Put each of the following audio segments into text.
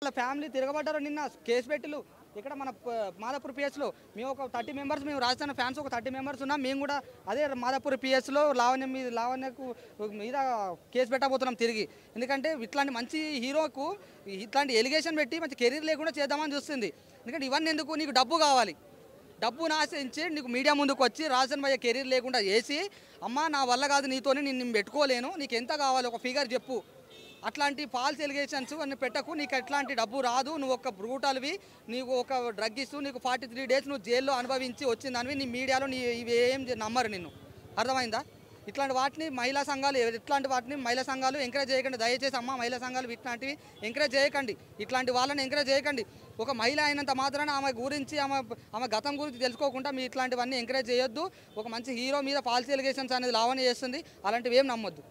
వాళ్ళ ఫ్యామిలీ తిరగబడ్డారు నిన్న కేసు పెట్టిలు ఇక్కడ మన మాదాపూర్ పిఎస్లో మేము ఒక 30 మెంబర్స్ మేము రాజస్థాన్ ఫ్యాన్స్ ఒక 30 మెంబర్స్ ఉన్నాం. మేము కూడా అదే మాదాపూర్ పిఎస్లో లావణ్యకు మీద కేసు పెట్టబోతున్నాం తిరిగి. ఎందుకంటే ఇట్లాంటి మంచి హీరోకు ఇట్లాంటి ఎలిగేషన్ పెట్టి మంచి కెరీర్ లేకుండా చేద్దామని చూస్తుంది. ఎందుకంటే ఇవన్నీ ఎందుకు, నీకు డబ్బు కావాలి, డబ్బును ఆశించి నీకు మీడియా ముందుకు వచ్చి రాజన్ భయ్య కెరీర్ లేకుండా చేసి అమ్మ నా వల్ల కాదు నీతోనే నేను పెట్టుకోలేను, నీకు ఎంత కావాలి ఒక ఫిగర్ చెప్పు, అట్లాంటి ఫాల్స్ ఎలిగేషన్స్ అన్ని పెట్టకు, నీకు ఎట్లాంటి డబ్బు రాదు, నువ్వు ఒక బ్రూటల్వి, నీకు ఒక డ్రగ్ ఇస్తూ నీకు 43 డేస్ నువ్వు జైల్లో అనుభవించి వచ్చిందానివి నీ మీడియాలో ఇవి ఏం నమ్మరు నిన్ను. అర్థమైందా? ఇట్లాంటి వాటిని మహిళా సంఘాలు మహిళా సంఘాలు ఎంకరేజ్ చేయకండి దయచేసి. అమ్మ మహిళా సంఘాలు ఇట్లాంటివి ఎంకరేజ్ చేయకండి, ఇట్లాంటి వాళ్ళని ఎంకరేజ్ చేయకండి. ఒక మహిళ అయినంత మాత్రాన ఆమె గురించి ఆమె గతం గురించి తెలుసుకోకుండా మీ ఇట్లాంటివన్నీ ఎంకరేజ్ చేయొద్దు. ఒక మంచి హీరో మీద ఫాల్స్ ఎలిగేషన్స్ అనేది లావణ్య చేస్తుంది, అలాంటివి ఏం నమ్మొద్దు.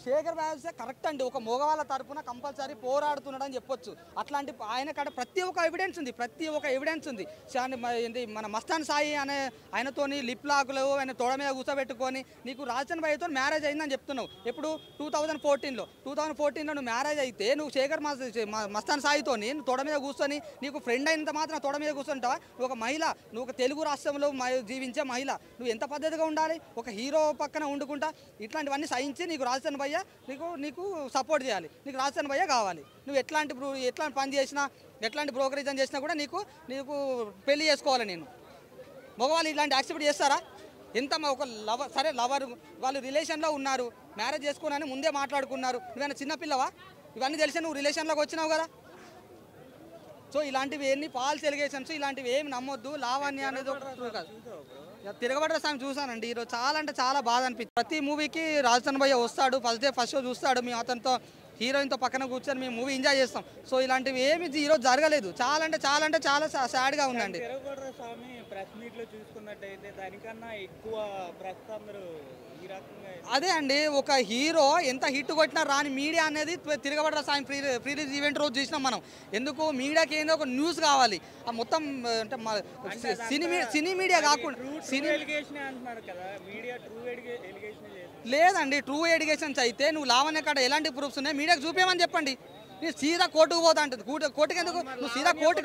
శేఖర్ భాష కరెక్ట్ అండి, ఒక మగవాళ్ళ తరఫున కంపల్సరీ పోరాడుతున్నాడని చెప్పొచ్చు. అట్లాంటి ఆయన కాడ ప్రతి ఒక్క ఎవిడెన్స్ ఉంది. మన మస్తాన్ సాయి అనే ఆయనతోని లిప్ లాకులు ఆయన తోడ మీద కూర్చోబెట్టుకొని నీకు రాజన్ భయ్యతో మ్యారేజ్ అయిందని చెప్తున్నావు. ఎప్పుడు 2014లో నువ్వు మ్యారేజ్ అయితే నువ్వు శేఖర్ మస్తాన్ సాయితోని నువ్వు తోడ మీద కూర్చొని నీకు ఫ్రెండ్ అయినంత మాత్రం తోడ మీద కూర్చుంటావా? నువ్వు ఒక మహిళ, నువ్వు ఒక తెలుగు రాష్ట్రంలో జీవించే మహిళ, నువ్వు ఎంత పద్ధతిగా ఉండాలి? ఒక హీరో పక్కన వండుకుంటా ఇట్లాంటివన్నీ సహించి నీకు రాజన్ భయ్య నీకు సపోర్ట్ చేయాలి, నీకు రాజన్ భయ్య కావాలి. నువ్వు ఎట్లాంటి పని చేసినా ఎట్లాంటి బ్రోకరేజ్ చేసినా కూడా నీకు పెళ్లి చేసుకోవాలి. నేను మగవాళ్ళు ఇట్లాంటి యాక్సెప్ట్ చేస్తారా? ఎంత ఒక లవర్ వాళ్ళు రిలేషన్లో ఉన్నారు, మ్యారేజ్ చేసుకోనని ముందే మాట్లాడుకున్నారు. నువ్వేనా చిన్నపిల్లవా? ఇవన్నీ తెలిసి నువ్వు రిలేషన్లోకి వచ్చినావు కదా. సో ఇలాంటివి ఎన్ని ఫాల్స్ ఎలిగేషన్స్ ఇలాంటివి ఏమి నమ్మొద్దు. లావణ్య అనేది కాదు. తిరగబడ్డ సాంగ్ చూసానండి ఈరోజు, చాలా అంటే చాలా బాధ అనిపించింది. ప్రతి మూవీకి రాజన్ భయ్య వస్తాడు, ఫస్ట్ షో చూస్తాడు, మేము అతనితో హీరోయిన్తో పక్కన కూర్చొని మేము మూవీ ఎంజాయ్ చేస్తాం. సో ఇలాంటివి ఏమి ఈరోజు జరగలేదు. చాలా అంటే చాలా సాడ్గా ఉందండి. తిరగబడ్డ స్వామి ప్రెస్ మీట్లో చూసుకున్నట్టయితే దానికన్నా ఎక్కువ ప్రెస్ అందరూ ఈ రకంగా అదే అండి, ఒక హీరో ఎంత హిట్ కొట్టినా రాని మీడియా అనేది తిరగబడ్డ సాయం ఫ్రీ రిలీజ్ ఈవెంట్ రోజు చూసినాం మనం. ఎందుకు మీడియాకి ఏందో ఒక న్యూస్ కావాలి, ఆ మొత్తం అంటే సినీ మీడియా కాకుండా లేదండి. ట్రూ ఎలిగేషన్స్ అయితే నువ్వు లావణ్య కాడ ఎలాంటి ప్రూఫ్స్ ఉన్నాయి మీడియాకి చూపేమని చెప్పండి. నేను సీదా కోర్టుకు పోతా అంటుంది. కోర్టుకి ఎందుకు? నువ్వు సీదా కోర్టు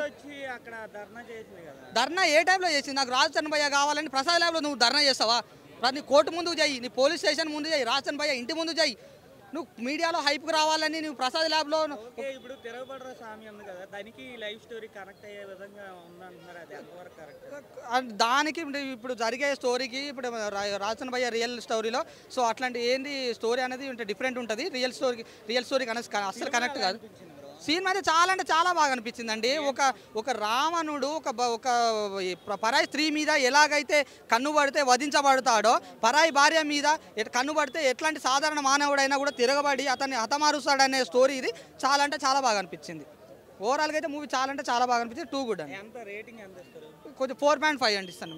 ధర్నా ఏ టైంలో చేసింది? నాకు రాజన్ భయ్య కావాలని ప్రసాద్ ల్యాబ్లో నువ్వు ధర్నా చేస్తావా? నీ కోర్టు ముందు చేయి, నీ పోలీస్ స్టేషన్ ముందు చేయి, రాజన్ భయ్య ఇంటి ముందు చేయి. నువ్వు మీడియాలో హైప్కి రావాలని నువ్వు ప్రసాద్ ల్యాబ్లో ఇప్పుడు తిరగబడ్డ స్వామి ఉంది కదా, దానికి లైఫ్ స్టోరీ కనెక్ట్ అయ్యే విధంగా ఉందంటున్నారు. అది ఎంతవరకు కరెక్ట్? దానికి ఇప్పుడు జరిగే స్టోరీకి ఇప్పుడు రాజన్ భయ్య రియల్ స్టోరీలో సో అట్లాంటి ఏంది స్టోరీ అనేది డిఫరెంట్ ఉంటుంది. రియల్ స్టోరీకి అసలు కనెక్ట్ కాదు. సీన్ అయితే చాలా అంటే చాలా బాగా అనిపించిందండి. ఒక రావణుడు ఒక పరాయి స్త్రీ మీద ఎలాగైతే కన్నుబడితే వధించబడతాడో పరాయి భార్య మీద కన్నుబడితే ఎట్లాంటి సాధారణ మానవుడైనా కూడా తిరగబడి అతన్ని హతమారుస్తాడనే స్టోరీ ఇది చాలా అంటే చాలా బాగా అనిపించింది. ఓవరాల్గా అయితే మూవీ చాలా అంటే చాలా బాగా అనిపించింది. 2 గుడ్ అండి. ఎంత రేటింగ్ ఎంత ఇస్తారు? కొంచెం 4.5 అండి ఇస్తాను.